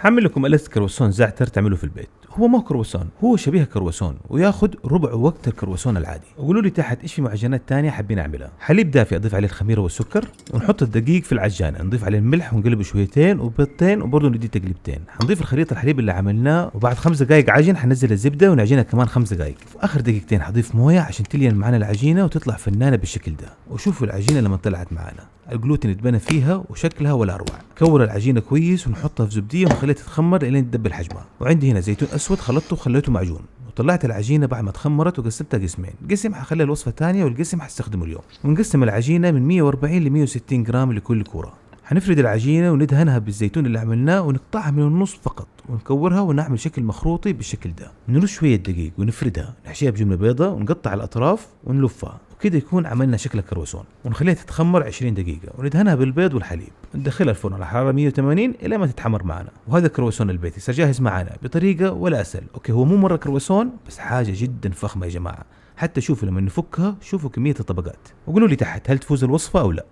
حمل لكم ألست كرواسون زعتر تعمله في البيت. هو ما هو كرواسون، هو شبيه كرواسون وياخذ ربع وقت الكرواسون العادي. وقولوا لي تحت ايش في معجنات تانية حابين اعملها. حليب دافي اضيف عليه الخميره والسكر ونحط الدقيق في العجانه، نضيف عليه الملح ونقلبه شويتين وبيضتين وبرضه ندي تقليبتين. حنضيف الخليط الحليب اللي عملناه وبعد 5 دقائق عجن حنزل الزبده ونعجنها كمان 5 دقائق. واخر دقيقتين حضيف مويه عشان تلين معنا العجينه وتطلع فنانه بالشكل ده. وشوفوا العجينه لما طلعت معنا الجلوتين اتبنى فيها وشكلها ولا اروع. كور العجينه كويس ونحطها في زبديه ونخليها تتخمر لين تدبل حجمها. وعندي هنا زيتون اسود خلطته وخليته معجون. وطلعت العجينه بعد ما تخمرت وقسمتها قسمين، قسم حخليها الوصفه الثانيه والقسم حستخدمه اليوم. ونقسم العجينه من 140 ل 160 جرام لكل كوره. حنفرد العجينه وندهنها بالزيتون اللي عملناه ونقطعها من النص فقط ونكورها ونعمل شكل مخروطي بالشكل ده. نرش شويه دقيق ونفردها، نحشيها بجبنه بيضاء ونقطع الاطراف ونلفها وكده يكون عملنا شكل كرواسون. ونخليها تتخمر 20 دقيقه وندهنها بالبيض والحليب وندخلها الفرن على حراره 180 الى ما تتحمر معنا. وهذا الكرواسون البيتي صار جاهز معنا بطريقه ولا اسهل. اوكي هو مو مره كرواسون بس حاجه جدا فخمه يا جماعه. حتى شوفوا لما نفكها شوفوا كميه الطبقات. وقولوا لي تحت هل تفوز الوصفه او لا.